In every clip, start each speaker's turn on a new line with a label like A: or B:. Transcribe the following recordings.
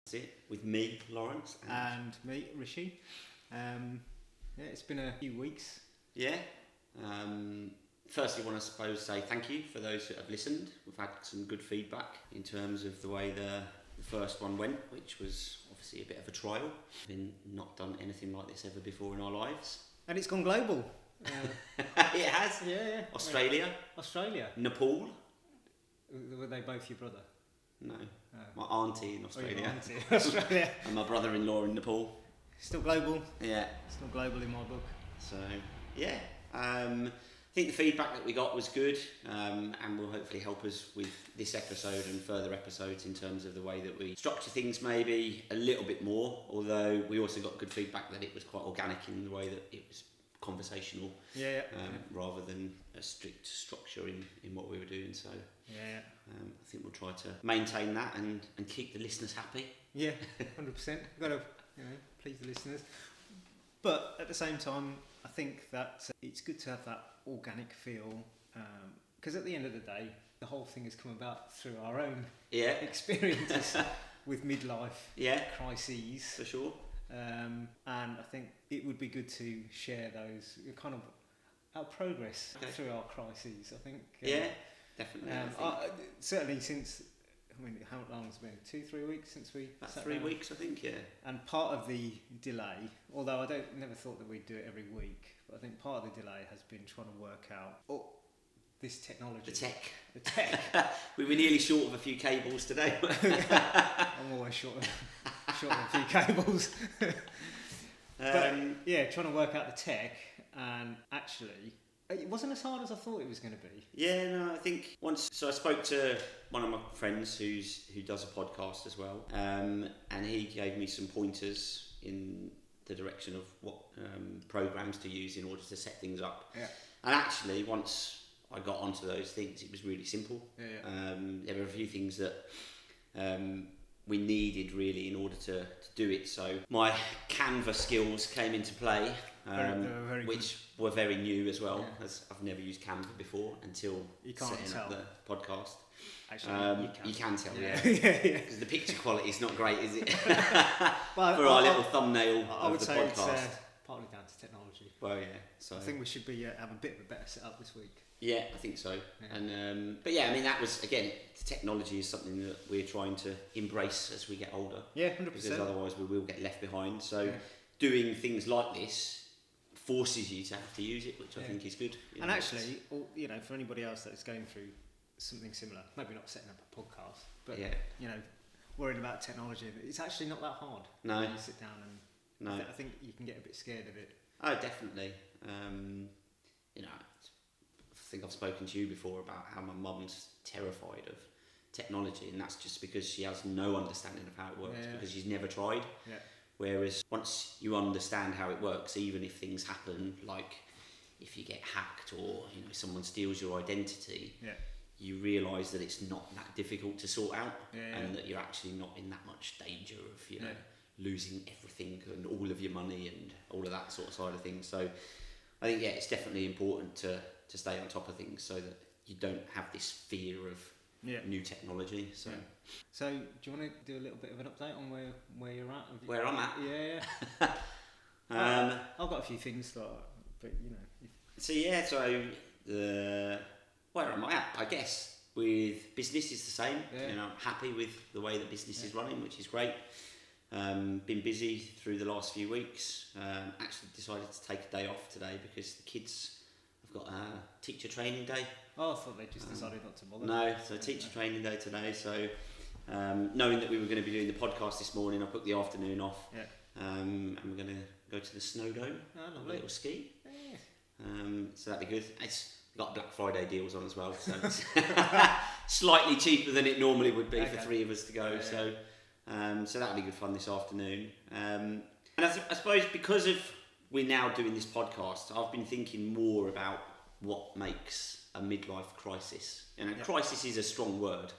A: That's it, with me, Lawrence.
B: And me, Rishi. It's been a few weeks.
A: Yeah. Firstly, I want to say thank you for those that have listened. We've had some good feedback in terms of the way the first one went, which was obviously a bit of a trial. We've not done anything like this ever before in our lives.
B: And it's gone global.
A: It has?
B: Yeah.
A: Australia? Nepal?
B: Were they both your brother?
A: No. My auntie in Australia.
B: Your auntie in Australia.
A: And my brother-in-law in Nepal.
B: Still global.
A: Yeah.
B: Still global in my book.
A: So, yeah. I think the feedback that we got was good, and will hopefully help us with this episode and further episodes in terms of the way that we structure things maybe a little bit more, although we also got good feedback that it was quite organic in the way that it was conversational, rather than a strict structure in what we were doing. So I think we'll try to maintain that and keep the listeners happy.
B: Yeah, 100%. We've got to please the listeners. But at the same time, I think that it's good to have that organic feel, because at the end of the day, the whole thing has come about through our own experiences with midlife crises.
A: For sure.
B: And I think it would be good to share those, kind of our progress through our crises. I think.
A: Definitely.
B: Certainly since. How long has it been? 2-3 weeks since we.
A: About 3 weeks, I think. Yeah.
B: And part of the delay, although I never thought that we'd do it every week, but I think part of the delay has been trying to work out this technology. The tech.
A: We were nearly short of a few cables today.
B: I'm always short of a few cables. But trying to work out the tech, and actually it wasn't as hard as I thought it was going to be.
A: Yeah, no, I think I spoke to one of my friends who does a podcast as well, and he gave me some pointers in the direction of what programs to use in order to set things up.
B: Yeah.
A: And actually, once I got onto those things, it was really simple. There were a few things that we needed really in order to do it. So my Canva skills came into play, which were very new as well, as I've never used Canva before until setting up the podcast.
B: Actually,
A: you can tell,
B: yeah.
A: Because the picture quality is not great, is it? For our little thumbnail of the podcast.
B: It's partly down to technology.
A: Well, yeah. So
B: I think we should have a bit of a better setup this week.
A: Yeah, I think so. Yeah. And that was, again, technology is something that we're trying to embrace as we get older.
B: Yeah, 100%.
A: Because otherwise we will get left behind. So doing things like this forces you to have to use it, which I think is good.
B: And actually, for anybody else that is going through something similar, maybe not setting up a podcast, but worrying about technology, it's actually not that hard.
A: No.
B: When you sit down and I think you can get a bit scared of it.
A: Oh, definitely. I think I've spoken to you before about how my mum's terrified of technology, and that's just because she has no understanding of how it works, because she's never tried.
B: Yeah.
A: Whereas once you understand how it works, even if things happen, like if you get hacked or someone steals your identity, you realise that it's not that difficult to sort out, and that you're actually not in that much danger of losing everything and all of your money and all of that sort of side of things. So I think it's definitely important to stay on top of things so that you don't have this fear of new technology. So
B: do you want to do a little bit of an update on where you're at?
A: Where I'm at?
B: Yeah. I've got a few things but
A: where am I at? I guess with business is the same. I'm happy with the way that business is running, which is great. Been busy through the last few weeks. Actually decided to take a day off today because the kids have got a teacher training day.
B: Oh, I thought they just decided not to bother.
A: No, so teacher training day today. So knowing that we were going to be doing the podcast this morning, I put the afternoon off. And we're going to go to the Snowdome.
B: Oh,
A: a little ski.
B: Yeah.
A: So that'd be good. It's got Black Friday deals on as well, so it's slightly cheaper than it normally would be for 3 of us to go. So that'll be good fun this afternoon. And I suppose because of we're now doing this podcast, I've been thinking more about what makes a midlife crisis. Crisis is a strong word.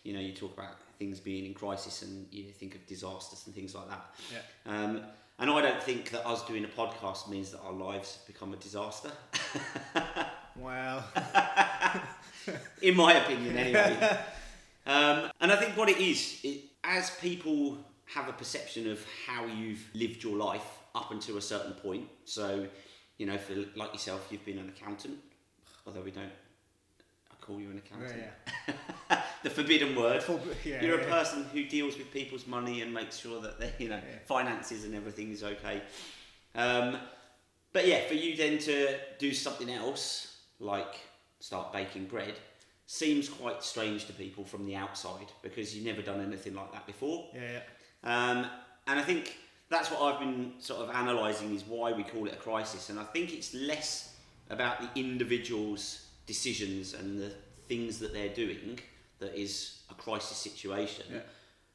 A: You talk about things being in crisis and you think of disasters and things like that.
B: Yeah.
A: And I don't think that us doing a podcast means that our lives have become a disaster.
B: Wow.
A: In my opinion, anyway. And I think what it is, as people have a perception of how you've lived your life up until a certain point. So, you know, for like yourself, you've been an accountant, although we don't. I call you an accountant. Yeah. The forbidden word. You're a person who deals with people's money and makes sure that their, finances and everything is okay. But yeah, for you then to do something else, like start baking bread, seems quite strange to people from the outside because you've never done anything like that before. And I think that's what I've been sort of analysing is why we call it a crisis. And I think it's less about the individual's decisions and the things that they're doing that is a crisis situation.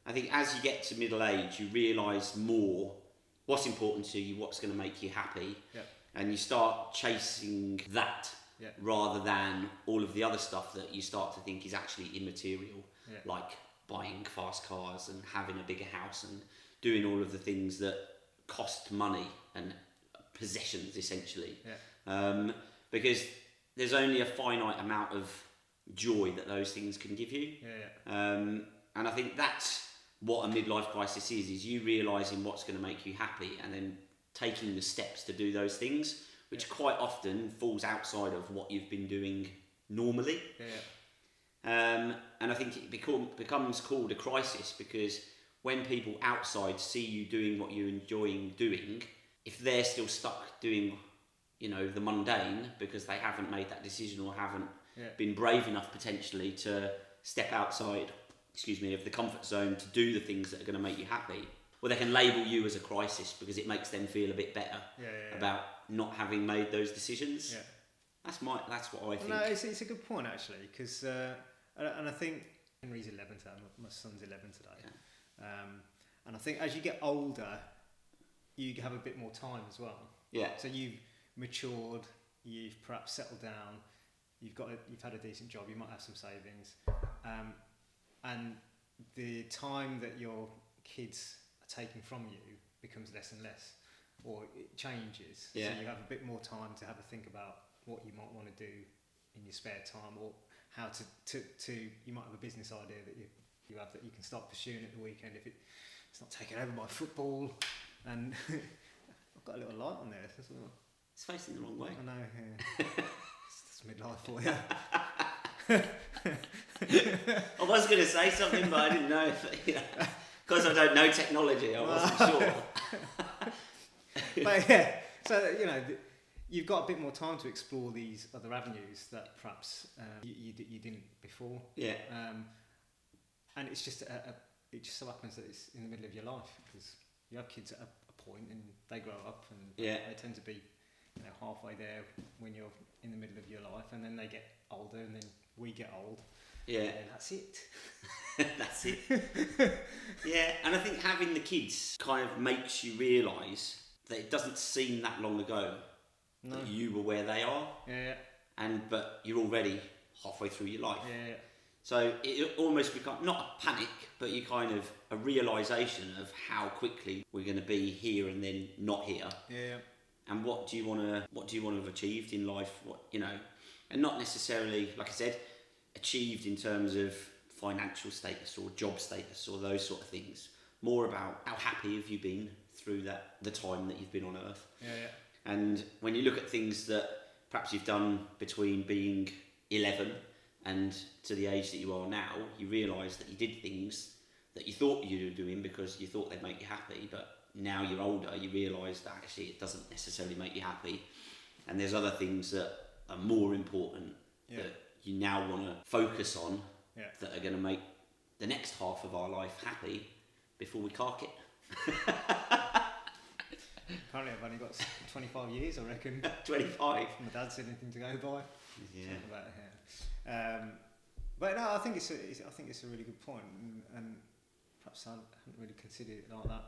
A: I think as you get to middle age, you realise more what's important to you, what's going to make you happy, and you start chasing that rather than all of the other stuff that you start to think is actually immaterial, like buying fast cars and having a bigger house and doing all of the things that cost money and possessions essentially. Because there's only a finite amount of joy that those things can give you. And I think that's what a midlife crisis is you realising what's going to make you happy and then taking the steps to do those things, which quite often falls outside of what you've been doing normally. And I think it becomes called a crisis because when people outside see you doing what you're enjoying doing, if they're still stuck doing, the mundane because they haven't made that decision or haven't been brave enough potentially to step outside, of the comfort zone to do the things that are going to make you happy, well, they can label you as a crisis because it makes them feel a bit better about not having made those decisions. That's what I think.
B: No, it's a good point actually, because and I think Henry's 11 today. My son's 11 today, and I think as you get older, you have a bit more time as well. So you've matured, you've perhaps settled down, you've had a decent job, you might have some savings, and the time that your kids are taking from you becomes less and less, or it changes. So you have a bit more time to have a think about what you might want to do in your spare time, or how to you might have a business idea that you have that you can start pursuing at the weekend if it's not taken over by football. And I've got a little light on there as well.
A: It's facing the wrong way.
B: I know, it's midlife for you.
A: I was going to say something, but I didn't know because I don't know technology. I wasn't sure.
B: But so you've got a bit more time to explore these other avenues that perhaps you didn't before. And it's just it just so happens that it's in the middle of your life because you have kids at a point and they grow up and they tend to be halfway there when you're in the middle of your life, and then they get older and then we get old. And that's it.
A: That's it. And I think having the kids kind of makes you realise that it doesn't seem that long ago that you were where they are. But you're already halfway through your life. So it almost becomes not a panic, but you kind of a realisation of how quickly we're going to be here and then not here. And what do you want to have achieved in life? And not necessarily, like I said, achieved in terms of financial status or job status or those sort of things. More about how happy have you been through the time that you've been on Earth. And when you look at things that perhaps you've done between being 11 and to the age that you are now, you realise that you did things that you thought you were doing because you thought they'd make you happy, but now you're older, you realise that actually it doesn't necessarily make you happy, and there's other things that are more important that you now want to focus on that are going to make the next half of our life happy before we cark it.
B: Apparently I've only got 25 years, I reckon.
A: 25?
B: My dad said anything to go by. But no, I think it's a really good point, and perhaps I haven't really considered it like that.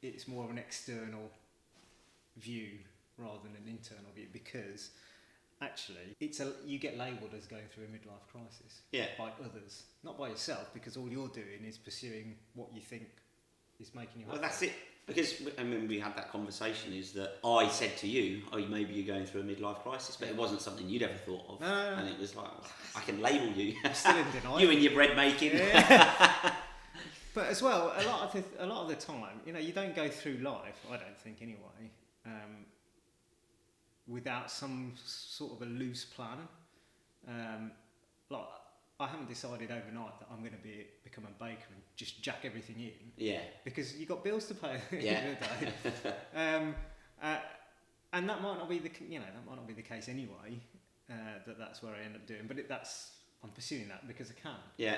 B: It's more of an external view rather than an internal view, because actually you get labelled as going through a midlife crisis by others, not by yourself, because all you're doing is pursuing what you think is making you happy.
A: Well, that's it. Because when we had that conversation, is that I said to you, maybe you're going through a midlife crisis, but it wasn't something you'd ever thought of.
B: No.
A: And it was like, I can label you.
B: I'm still in denial.
A: You and your bread making.
B: But as well, a lot of the time, you don't go through life, I don't think anyway, without some sort of a loose plan. Like, I haven't decided overnight that I'm going to become a baker and just jack everything in.
A: Yeah.
B: Because you've got bills to pay at the
A: Yeah.
B: end of the day. And that might not be the case anyway. That's where I end up doing. But I'm pursuing that because I can.
A: Yeah.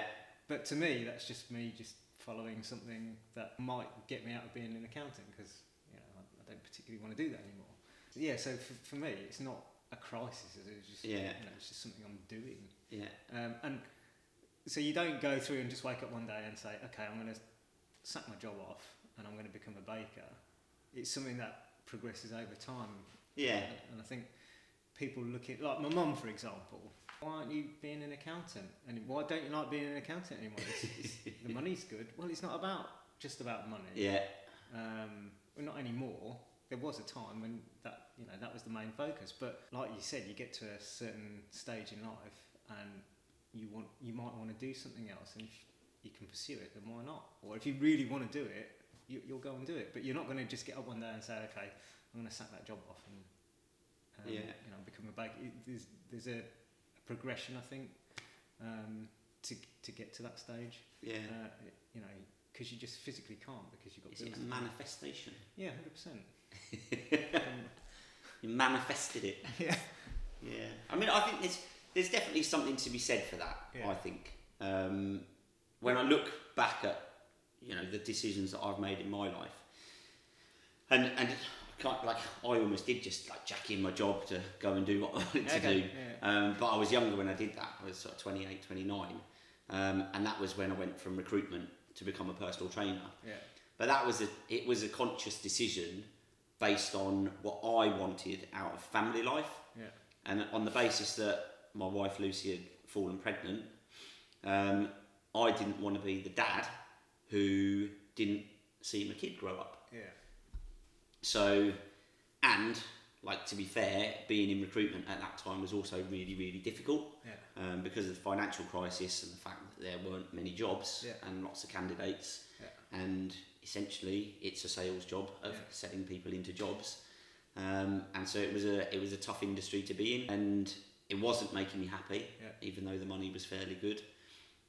B: But to me, that's just me following something that might get me out of being an accountant, because I don't particularly want to do that anymore. So, yeah. So for me, it's not a crisis. It's just it's just something I'm doing.
A: Yeah.
B: And so you don't go through and just wake up one day and say, okay, I'm going to sack my job off and I'm going to become a baker. It's something that progresses over time.
A: Yeah.
B: And I think people look at, like my mum, for example, why aren't you being an accountant? And why don't you like being an accountant anymore? The money's good. Well, it's not just about money.
A: Yeah.
B: Well, not anymore. There was a time when that was the main focus. But like you said, you get to a certain stage in life and you might want to do something else, and if you can pursue it, then why not? Or if you really want to do it, you'll go and do it. But you're not going to just get up one day and say, okay, I'm going to sack that job off and become a baker. There's a progression, I think, to get to that stage.
A: Yeah.
B: Because you just physically can't, because you've got
A: bills. Is it a manifestation?
B: Yeah, 100%.
A: You manifested it.
B: Yeah.
A: Yeah. I mean, I think there's definitely something to be said for that. Yeah. I think when I look back at the decisions that I've made in my life, and I almost did just like jack in my job to go and do what I wanted to do. Yeah. But I was younger when I did that. I was sort of 28, 29, and that was when I went from recruitment to become a personal trainer.
B: Yeah.
A: But it was a conscious decision based on what I wanted out of family life.
B: Yeah.
A: And on the basis that my wife Lucy had fallen pregnant, I didn't want to be the dad who didn't see my kid grow up.
B: Yeah.
A: So, and like, to be fair, being in recruitment at that time was also really, really difficult.
B: Yeah.
A: Because of the financial crisis and the fact that there weren't many jobs and lots of candidates. Yeah. And essentially, it's a sales job of selling people into jobs. And so it was a tough industry to be in, and it wasn't making me happy, even though the money was fairly good.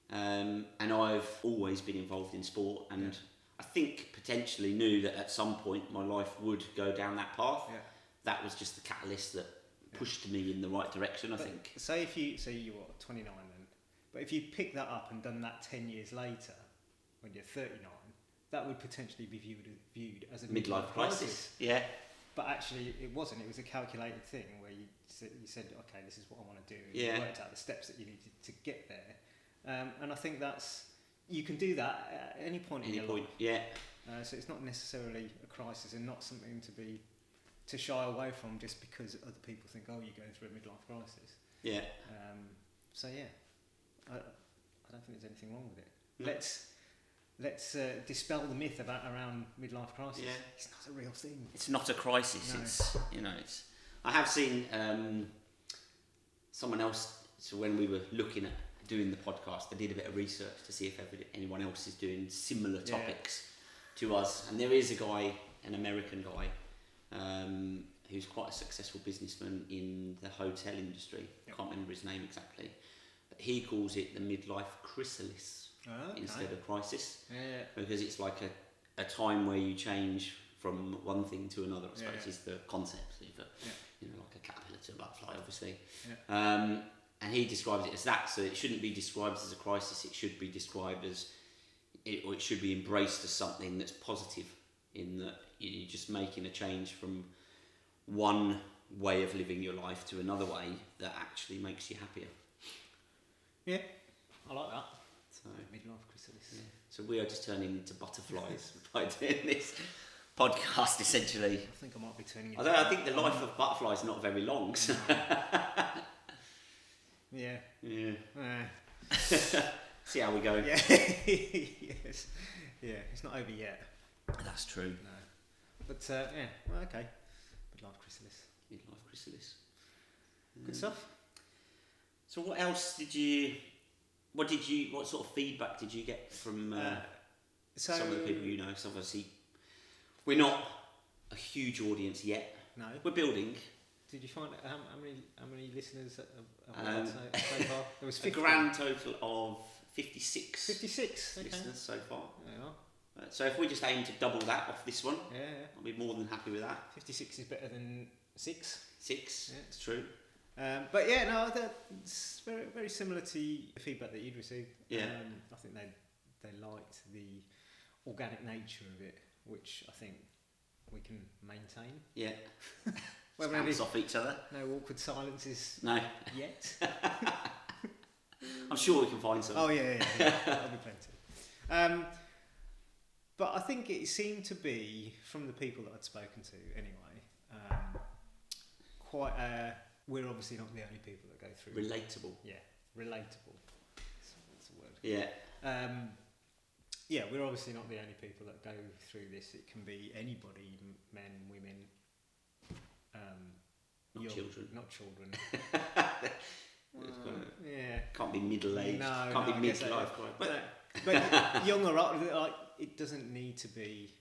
A: And I've always been involved in sport, and I think potentially knew that at some point my life would go down that path. Yeah. That was just the catalyst that pushed me in the right direction, I think.
B: Say you were 29 then, but if you pick that up and done that 10 years later, when you're 39, that would potentially be viewed as a midlife crisis.
A: Yeah.
B: But actually, it wasn't. It was a calculated thing where you said, okay, this is what I want to do. And you worked out the steps that you needed to get there. And I think you can do that at any point in your life.
A: Yeah.
B: So it's not necessarily a crisis, and not something to shy away from just because other people think, oh, you're going through a midlife crisis.
A: Yeah.
B: So yeah, I don't think there's anything wrong with it.
A: No.
B: Let's dispel the myth around midlife crisis.
A: Yeah.
B: It's not a real thing.
A: It's not a crisis.
B: No.
A: It's. I have seen someone else. So when we were looking at doing the podcast, I did a bit of research to see if anyone else is doing similar topics to us. And there is a guy, an American guy, who's quite a successful businessman in the hotel industry. I can't remember his name exactly, but he calls it the midlife chrysalis. Instead of crisis, because it's like a time where you change from one thing to another. I suppose is the concept, like a caterpillar to a butterfly, obviously. And he describes it as that. So it shouldn't be described as a crisis. It should be described as, or it should be embraced as something that's positive. In that you're just making a change from one way of living your life to another way that actually makes you happier.
B: Yeah, I like that.
A: So,
B: midlife chrysalis.
A: Yeah. So we are just turning into butterflies by doing this podcast, essentially.
B: I think I might be turning into...
A: Although I think the life of butterflies is not very long. So.
B: Yeah.
A: See how we go.
B: Yeah. Yes. Yeah, it's not over yet.
A: That's true.
B: No. But, well, okay. Midlife chrysalis.
A: Midlife chrysalis.
B: Good stuff.
A: So what else what sort of feedback did you get from
B: So,
A: some of the people you know. So obviously, we're not a huge audience yet.
B: No.
A: We're building.
B: Did you find how many listeners have so far? There was 50.
A: A grand total of 56.
B: 56
A: listeners so far.
B: There you are.
A: So if we just aim to double that off this one,
B: yeah.
A: I'll be more than happy with that.
B: 56 is better than 6.
A: 6,
B: yeah.
A: It's true.
B: But yeah, no, that's very, very similar to the feedback that you'd received.
A: Yeah.
B: I think they liked the organic nature of it, which I think we can maintain.
A: Yeah.
B: Bounce
A: off each other.
B: No awkward silences.
A: No.
B: Yet.
A: I'm sure we can find some.
B: Oh yeah. That'll be plenty. But I think it seemed to be, from the people that I'd spoken to anyway, quite we're obviously not the only people that go through.
A: Relatable.
B: Yeah, relatable. That's a word.
A: Yeah.
B: Yeah, we're obviously not the only people that go through this. It can be anybody, men, women,
A: not children.
B: Not children.
A: Yeah. Can't be middle-aged.
B: No,
A: Can't be midlife.
B: But young or old, like, it doesn't need to be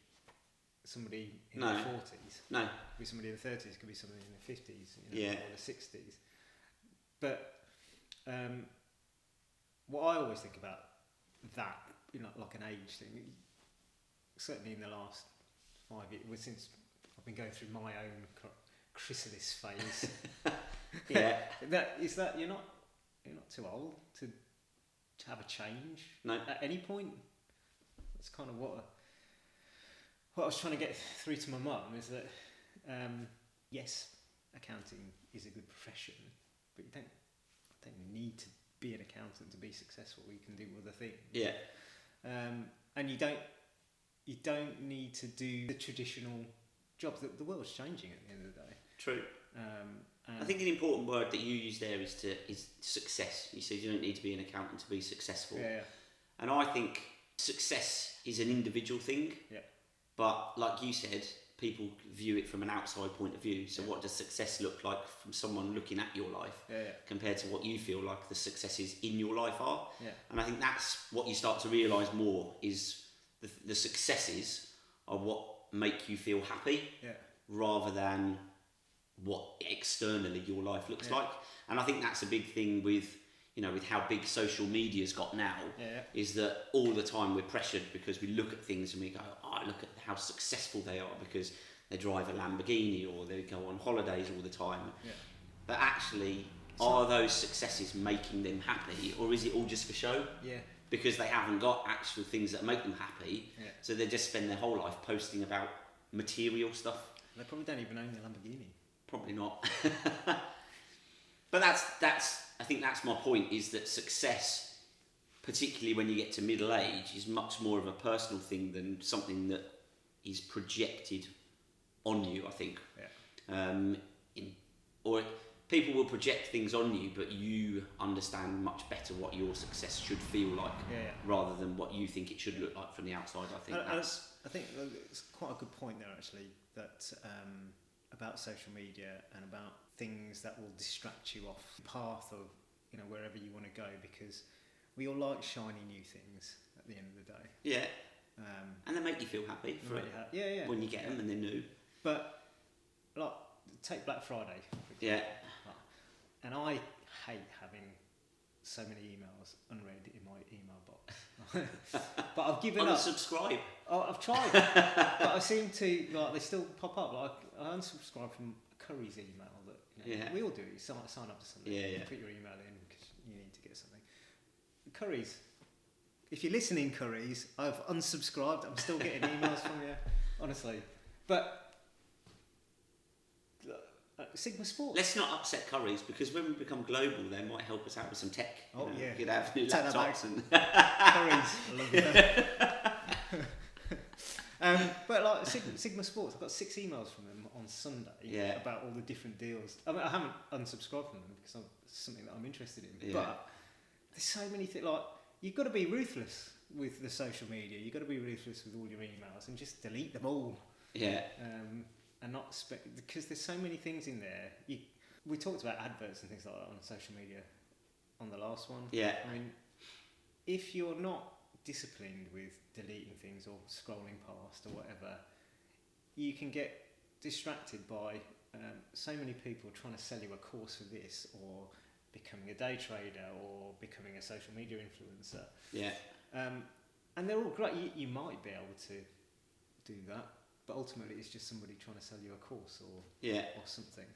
B: somebody in their 40s.
A: No.
B: It could be somebody in the 30s. It could be somebody in the 50s.
A: Yeah.
B: Or the 60s. But what I always think about that, like an age thing, certainly in the last 5 years, since I've been going through my own chrysalis phase.
A: Yeah.
B: that you're not too old to have a change.
A: No.
B: At any point. That's kind of what I was trying to get through to my mum, is that yes, accounting is a good profession, but you don't need to be an accountant to be successful. You can do other things.
A: Yeah.
B: And you don't need to do the traditional jobs. The world's changing at the end of the day.
A: True. I think an important word that you use there is success. You said you don't need to be an accountant to be successful.
B: Yeah.
A: And I think success is an individual thing.
B: Yeah.
A: But like you said, people view it from an outside point of view. So what does success look like from someone looking at your life compared to what you feel like the successes in your life are?
B: Yeah.
A: And I think that's what you start to realise more, is the successes are what make you feel happy rather than what externally your life looks like. And I think that's a big thing with how big social media's got now, is that all the time we're pressured because we look at things and we go, look at how successful they are because they drive a Lamborghini or they go on holidays all the time. Yeah. But actually, are those successes making them happy, or is it all just for show?
B: Yeah.
A: Because they haven't got actual things that make them happy, so they just spend their whole life posting about material stuff.
B: They probably don't even own the Lamborghini.
A: Probably not. But I think that's my point, is that success, particularly when you get to middle age, is much more of a personal thing than something that is projected on you, I think. Yeah. Or people will project things on you, but you understand much better what your success should feel like, rather than what you think it should look like from the outside. I think
B: it's quite a good point there, actually, that about social media and about things that will distract you off the path of wherever you want to go, because we all like shiny new things at the end of the day.
A: Yeah. And they make you feel happy when you get them and they're new.
B: But like, take Black Friday, for example. And I hate having so many emails unread in my email box. But I've given up.
A: Unsubscribe.
B: Oh, I've tried, but I seem to they still pop up. Like, I unsubscribed from Curry's email that we all do. You sign up to something. You put your email in because you need to get something. Curry's. If you're listening, Curry's, I've unsubscribed. I'm still getting emails from you, honestly. But Sigma Sports.
A: Let's not upset Curry's, because when we become global, they might help us out with some tech.
B: Oh yeah.
A: You could have new laptops and
B: Curry's. I love that. But like Sigma Sports, I've got 6 emails from them on Sunday about all the different deals. I mean, I haven't unsubscribed from them because it's something that I'm interested in. Yeah. But there's so many things. Like, you've got to be ruthless with the social media. You've got to be ruthless with all your emails and just delete them all.
A: Yeah.
B: And not because there's so many things in there. We talked about adverts and things like that on social media on the last one.
A: Yeah.
B: I mean, if you're not disciplined with deleting things or scrolling past or whatever, you can get distracted by so many people trying to sell you a course for this, or becoming a day trader, or becoming a social media influencer.
A: Yeah.
B: And they're all great. You might be able to do that, but ultimately it's just somebody trying to sell you a course or something.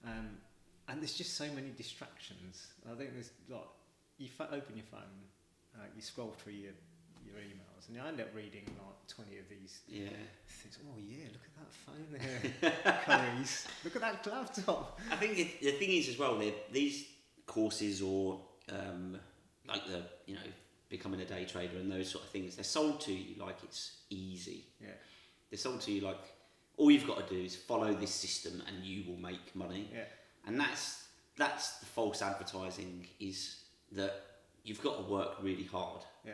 B: And there's just so many distractions. I think there's like, you open your phone, you scroll through your emails, and you end up reading like 20 of these things. Oh yeah, look at that phone there, Currys. Look at that laptop.
A: I think the thing is as well, these courses or like the becoming a day trader and those sort of things, they're sold to you like it's easy.
B: Yeah.
A: They're sold to you like all you've got to do is follow this system and you will make money.
B: Yeah.
A: And that's the false advertising, is that you've got to work really hard.
B: Yeah.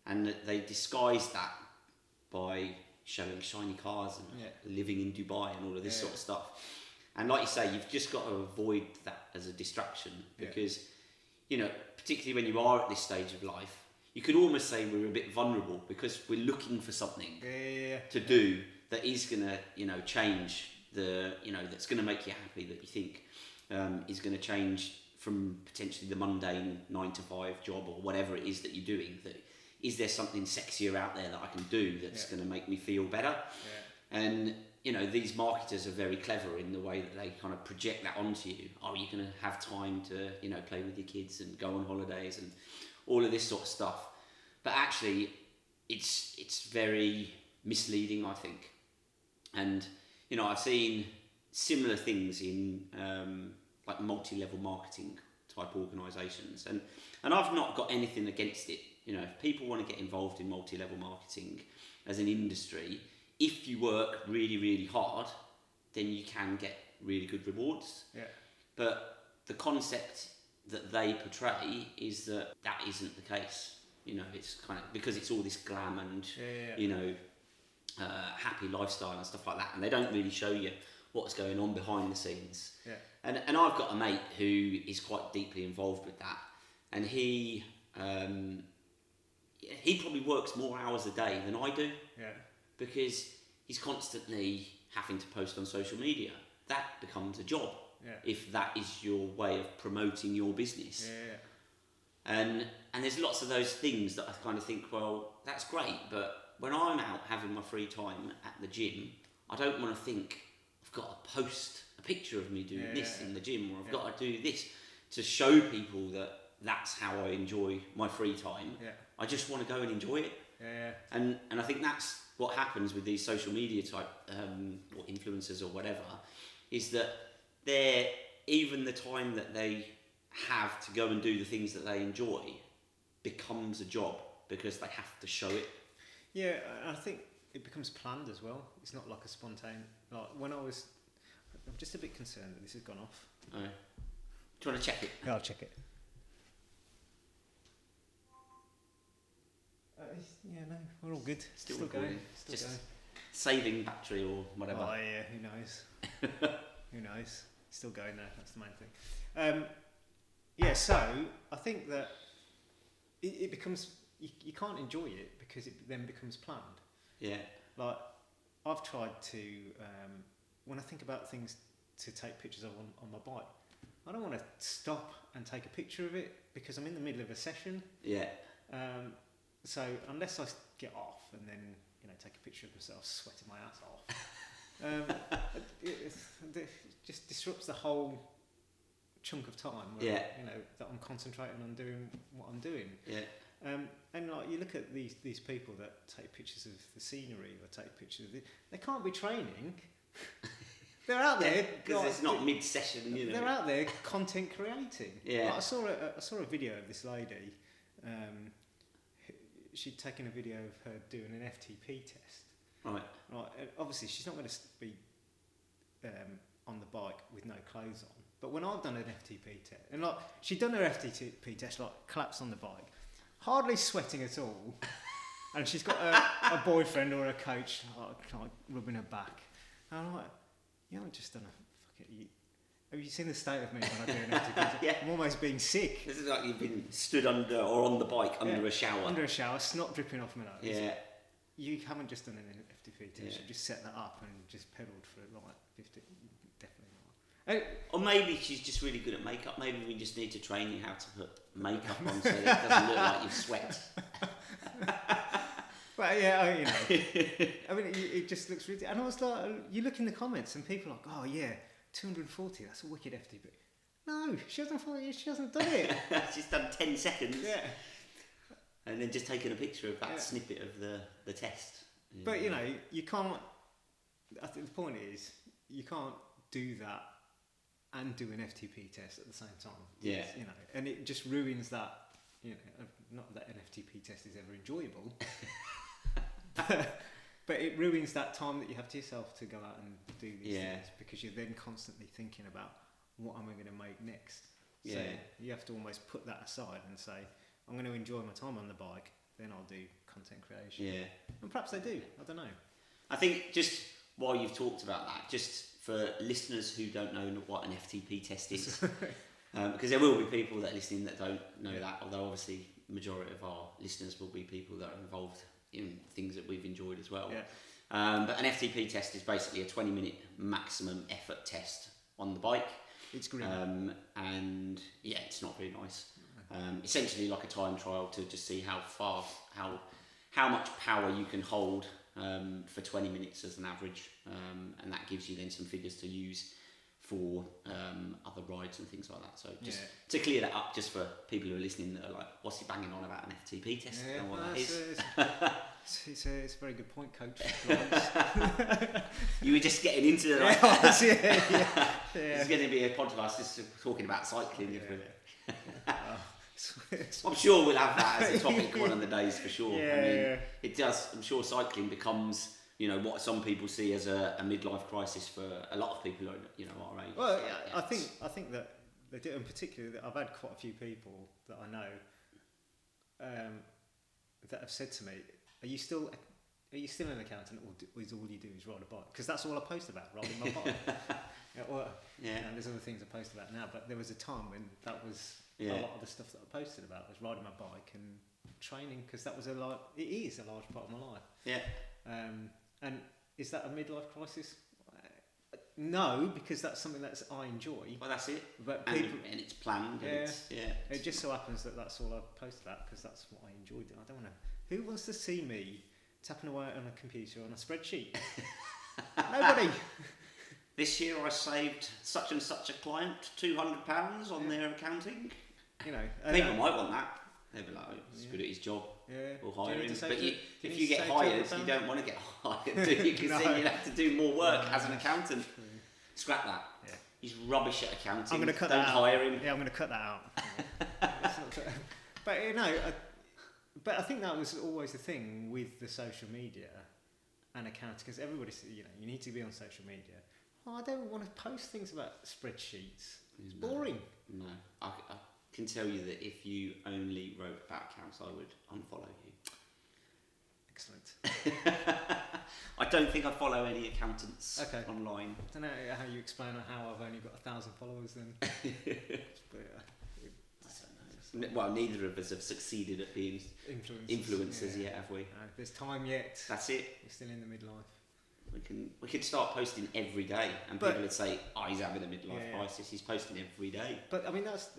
A: And that they disguise that by showing shiny cars and living in Dubai and all of this sort of stuff. And like you say, you've just got to avoid that as a distraction, because, particularly when you are at this stage of life, you could almost say we're a bit vulnerable because we're looking for something to do that is going to, change that's going to make you happy, that you think is going to change from potentially the mundane 9-to-5 job or whatever it is that you're doing. That is there something sexier out there that I can do that's going to make me feel better? Yeah. And these marketers are very clever in the way that they kind of project that onto you. Oh, you're going to have time to play with your kids and go on holidays and all of this sort of stuff. But actually, it's very misleading, I think. And I've seen similar things in like multi-level marketing type organisations, and I've not got anything against it. If people want to get involved in multi-level marketing as an industry, if you work really, really hard, then you can get really good rewards. Yeah. But the concept that they portray is that isn't the case. It's kind of because it's all this glam and happy lifestyle and stuff like that, and they don't really show you what's going on behind the scenes. Yeah. And I've got a mate who is quite deeply involved with that, and he probably works more hours a day than I do. Yeah. Because he's constantly having to post on social media. That becomes a job. Yeah. If that is your way of promoting your business. Yeah. And there's lots of those things that I kind of think, well, that's great, but when I'm out having my free time at the gym, I don't want to think I've got to post a picture of me doing this in the gym, or I've got to do this to show people that that's how I enjoy my free time. Yeah. I just want to go and enjoy it. Yeah. And I think that's what happens with these social media type or influencers or whatever, is that even the time that they have to go and do the things that they enjoy becomes a job because they have to show it.
B: Yeah, I think it becomes planned as well. It's not like a spontaneous. Like I'm just a bit concerned that this has gone off.
A: Oh. Do you want to check it?
B: Yeah, I'll check it. Yeah, no, we're all good. Still going. Still
A: just
B: going.
A: Saving battery or whatever.
B: Oh yeah, who knows? Who knows? Still going there. That's the main thing. Yeah, so I think that it becomes you can't enjoy it because it then becomes planned.
A: Yeah.
B: Like I've tried to when I think about things to take pictures of on my bike, I don't want to stop and take a picture of it because I'm in the middle of a session.
A: Yeah.
B: So unless I get off and then take a picture of myself sweating my ass off, it just disrupts the whole chunk of time where, that I'm concentrating on doing what I'm doing.
A: Yeah.
B: And like you look at these people that take pictures of the scenery or take pictures of they can't be training. They're out there
A: because it's not mid-session.
B: They're out there content creating.
A: Yeah.
B: Like I saw a video of this lady. She'd taken a video of her doing an FTP test.
A: Right.
B: Right. And obviously, she's not going to be on the bike with no clothes on. But when I've done an FTP test, and like she'd done her FTP test, like collapsed on the bike, hardly sweating at all, and she's got a boyfriend or a coach like rubbing her back. And I'm like, you haven't just done a fucking Have you seen the state of me when I do an FTP?
A: Yeah.
B: I'm almost being sick.
A: This is like you've been stood under or on the bike under a shower.
B: Under a shower, snot dripping off my nose.
A: Yeah.
B: You haven't just done an FTP test, you've just set that up and just pedalled for like 50, definitely not.
A: Or maybe she's just really good at makeup. Maybe we just need to train you how to put makeup on so that it doesn't look like you've sweat.
B: Well, yeah, you know. I mean, it just looks ridiculous. And I was like, you look in the comments and people are like, oh yeah, 240, that's a wicked FTP. No, she hasn't done it.
A: She's done 10 seconds.
B: Yeah.
A: And then just taken a picture of that snippet of the test. Yeah.
B: But, you know, you can't... I think the point is, you can't do that and do an FTP test at the same time.
A: Yeah.
B: You know, and it just ruins that, you know, not that an FTP test is ever enjoyable, but it ruins that time that you have to yourself to go out and do these things, because you're then constantly thinking about what am I going to make next. So you have to almost put that aside and say, I'm going to enjoy my time on the bike, then I'll do content creation. Yeah. And perhaps they do, I don't know.
A: I think just while you've talked about that, just for listeners who don't know what an FTP test is, because there will be people that are listening that don't know that, although obviously the majority of our listeners will be people that are involved in things that we've enjoyed as well. Yeah. But an FTP test is basically a 20-minute maximum effort test on the bike.
B: It's grim.
A: And yeah, it's not very nice. Essentially like a time trial to just see how much power you can hold for 20 minutes as an average, and that gives you then some figures to use for other rides and things like that. So just to clear that up, just for people who are listening that are like, what's he banging on about an FTP test?
B: Yeah,
A: what that is.
B: It's a very good point, Coach.
A: You were just getting into it. Like, This is going to be a podcast just talking about cycling. I'm sure we'll have that as a topic one of the days for sure. It does. I'm sure cycling becomes, you know, what some people see as a midlife crisis for a lot of people, you know, our age.
B: Well, I think that they do, in particular, I've had quite a few people that I know that have said to me, "Are you still an accountant, or is all you do is ride a bike?" Because that's all I post about, riding my bike. And there's other things I post about now, but there was a time when that was a lot of the stuff that I posted about was riding my bike and training, because that was it is a large part of my life. Yeah. And is that a midlife crisis? No, because that's something that I enjoy.
A: Well, that's it.
B: But
A: and it's planned.
B: It just so happens that that's all I post about, because that's what I enjoy doing. I don't want to. Who wants to see me tapping away on a computer on a spreadsheet? Nobody.
A: This year I saved such and such a client £200 on their accounting.
B: You know,
A: people might want that. They'll be like, oh, he's good at his job.
B: Yeah.
A: We'll hire him. But if you get hired, you don't want to get hired, do you? Because then you have to do more work as an accountant. Scrap that. Yeah. He's rubbish at accounting.
B: I'm going to cut
A: don't
B: that out.
A: hire him.
B: Yeah, I'm going to cut that out. But you know, but I think that was always the thing with the social media and accounting, because everybody says, you know, you need to be on social media. Oh, I don't want to post things about spreadsheets. It's boring.
A: No, I can tell you that if you only wrote about accounts, I would unfollow you.
B: Excellent.
A: I don't think I follow any accountants online.
B: I don't know how you explain how I've only got 1,000 followers then. But,
A: well, neither of us have succeeded at being influencers yet, have we?
B: There's time yet.
A: That's it.
B: We're still in the midlife.
A: We could start posting every day, and people would say, "Oh, he's having a midlife crisis. He's posting every day."
B: But I mean, that's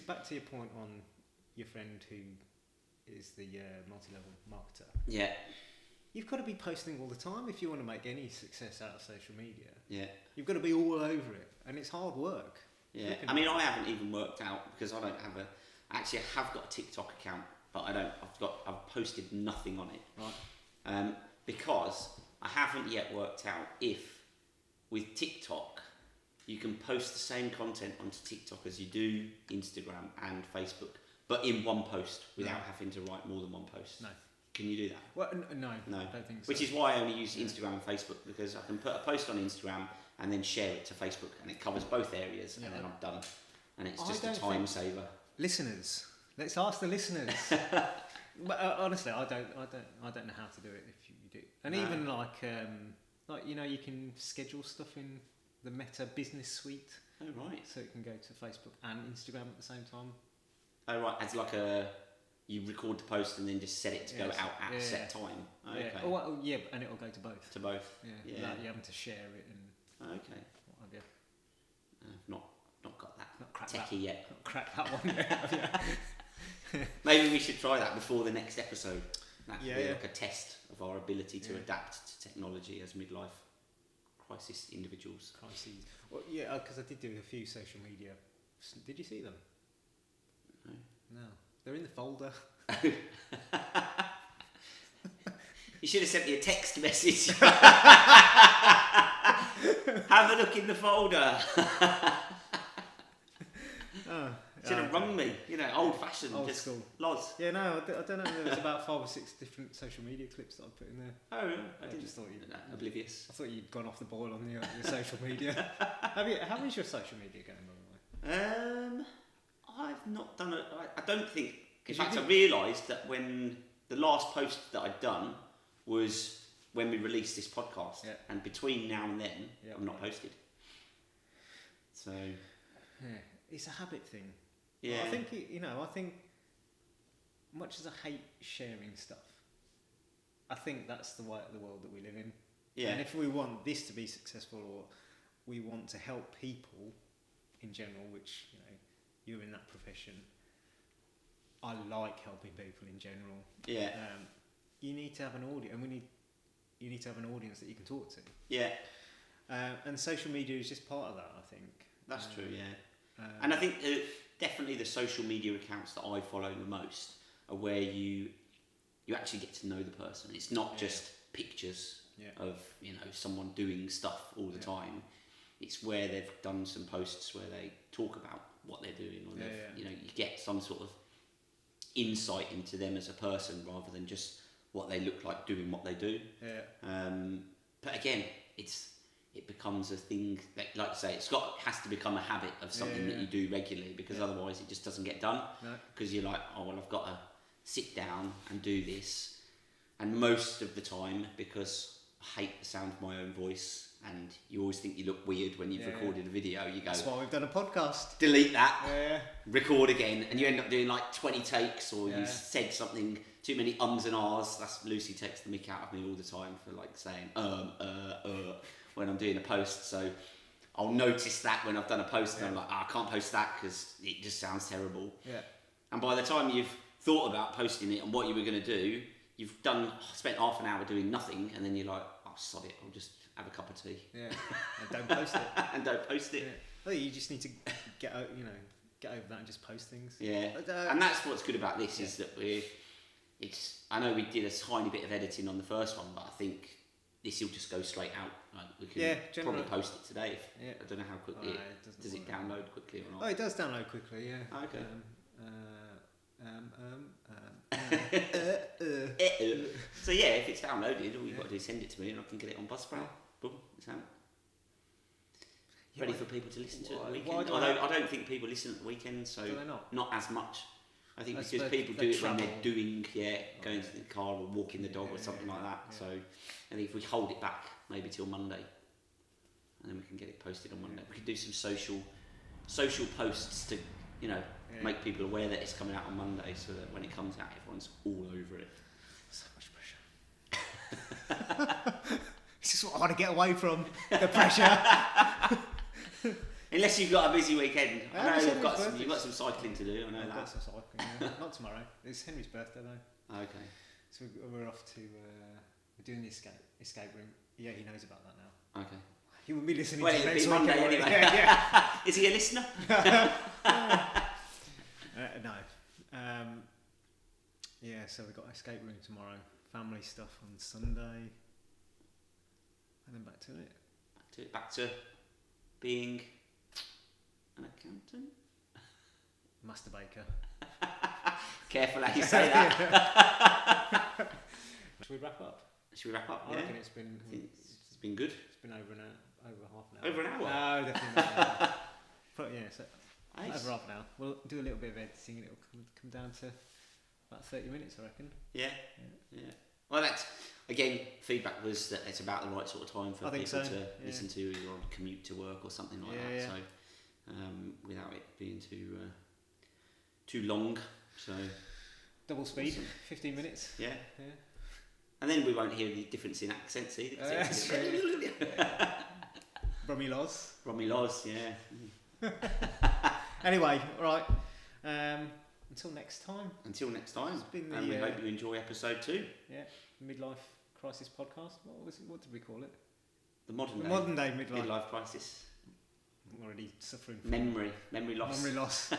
B: back to your point on your friend who is the multi-level marketer.
A: Yeah.
B: You've got to be posting all the time if you want to make any success out of social media.
A: Yeah.
B: You've got to be all over it, and it's hard work.
A: Yeah. I mean, I haven't even worked out, because I don't have actually I have got a TikTok account, but I've posted nothing on it. Right. Because I haven't yet worked out if with TikTok you can post the same content onto TikTok as you do Instagram and Facebook, but in one post without having to write more than one post.
B: No.
A: Can you do that?
B: Well, no, I don't think so.
A: Which is why I only use Instagram and Facebook, because I can put a post on Instagram and then share it to Facebook, and it covers both areas, and then I'm done. And it's just a time saver.
B: Listeners, let's ask the listeners. But honestly, I don't know how to do it if you do. And even like you know, you can schedule stuff in the Meta Business Suite.
A: Oh, right.
B: So it can go to Facebook and Instagram at the same time.
A: Oh, right. As like you record the post and then just set it to go out at a set time. Oh, okay.
B: Yeah. Oh, yeah, and it'll go to both.
A: To both.
B: Yeah. Without you having to share it and.
A: Okay.
B: What have you?
A: Not got that
B: Not cracked
A: techie yet.
B: Not cracked that one yet. Have you?
A: Maybe we should try that before the next episode. That could be like a test of our ability to adapt to technology as midlife crisis individuals.
B: Crises. Well, yeah, because I did do a few social media. Did you see them? No. They're in the folder.
A: You should have sent me a text message. Have a look in the folder. Should have rung me. Old fashioned.
B: Old
A: just
B: school.
A: Loz.
B: Yeah, no, I don't know. There was about 5 or 6 different social media clips that I put in there.
A: Oh, really?
B: I just thought
A: oblivious.
B: I thought you'd gone off the boil on your social media. How is your social media going, by
A: the way? I've not done it. I don't think. In fact, I realised that when the last post that I'd done was when we released this podcast, and between now and then, I'm not posted. So,
B: it's a habit thing.
A: Yeah,
B: I think I think much as I hate sharing stuff, I think that's the way of the world that we live in. Yeah, and if we want this to be successful, or we want to help people in general, which you're in that profession. I like helping people in general. Yeah. You need to have an audience, and you need to have an audience that you can talk to.
A: Yeah.
B: And social media is just part of that, I think.
A: That's true, yeah. And I think definitely the social media accounts that I follow the most are where you actually get to know the person. It's not just pictures of someone doing stuff all the time. It's where they've done some posts where they talk about what they're doing, or you get some sort of insight into them as a person rather than just what they look like doing what they do. Yeah. But again, it becomes a thing that, like I say, has to become a habit of something that you do regularly, because otherwise it just doesn't get done. Because you're like, oh well, I've got to sit down and do this, and most of the time, because I hate the sound of my own voice. And you always think you look weird when you've recorded a video. You go,
B: that's why we've done a podcast.
A: Delete that, record again, and you end up doing like 20 takes, or you said something, too many ums and ahs. That's Lucy takes the mick out of me all the time for like saying when I'm doing a post. So I'll notice that when I've done a post, and I'm like, I can't post that because it just sounds terrible. Yeah. And by the time you've thought about posting it and what you were going to do, you've spent half an hour doing nothing, and then you're like, oh, sod it, I'll just have a cup of tea. Yeah,
B: and don't post it.
A: And don't post it.
B: Yeah. You just need to get over that and just post things.
A: Yeah, and that's what's good about this is that I know we did a tiny bit of editing on the first one, but I think this will just go straight out. Like we can probably post it today. I don't know how quickly does it download quickly or not.
B: Oh, it does download quickly. Yeah.
A: Okay. So if it's downloaded, all you've got to do is send it to me, and I can get it on Buzzsprout. Boom, it's out. Ready for people to listen to it at the weekend. I don't think people listen at the weekend, so not as much. I think because people do it when they're doing, going to the car or walking the dog or something like that. Yeah. So I think if we hold it back maybe till Monday, and then we can get it posted on Monday. We could do some social posts to make people aware that it's coming out on Monday, so that when it comes out, everyone's all over it.
B: So much pressure. This is what I want to get away from, the pressure.
A: Unless you've got a busy weekend. I know you've got some cycling to do, I know that.
B: I've got some cycling, Not tomorrow. It's Henry's birthday though.
A: Okay.
B: So we're off to, we're doing the escape room. Yeah, he knows about that now.
A: Okay.
B: He wouldn't be listening
A: to
B: next
A: week Monday anyway. Is he a listener?
B: No. So we've got escape room tomorrow. Family stuff on Sunday. And then back to it.
A: Back to being an accountant?
B: Master baker.
A: Careful how you say that.
B: Should we wrap up?
A: I reckon
B: it's been
A: good.
B: It's been over half an hour.
A: Over an hour?
B: No, definitely not. But so over half an hour. We'll do a little bit of editing and it'll come down to about 30 minutes, I reckon.
A: Yeah. Well, that's, again, feedback was that it's about the right sort of time for people to listen to, either on commute to work or something like that. So without it being too long. So
B: double speed,
A: awesome.
B: 15 minutes.
A: Yeah. And then we won't hear the difference in accents either.
B: That's true. Brummy Loz.
A: Brummy Loz, yeah.
B: Anyway, all right. Until next time.
A: Until next time.
B: It's been
A: and we hope you enjoy episode 2.
B: Yeah, Midlife Crisis Podcast. What did we call it?
A: The modern
B: day midlife
A: crisis.
B: I'm already suffering from
A: memory loss.
B: Memory loss.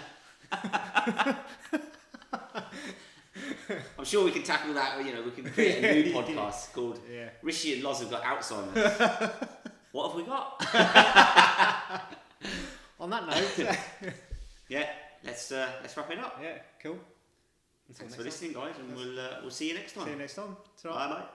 A: I'm sure we can tackle that. We can create a new podcast called Rishi and Loz have got Alzheimer's. What have we got?
B: On that note,
A: yeah, let's wrap it up.
B: Yeah, cool.
A: Thanks for listening, guys, and we'll see you next time.
B: See you next time.
A: Bye, mate.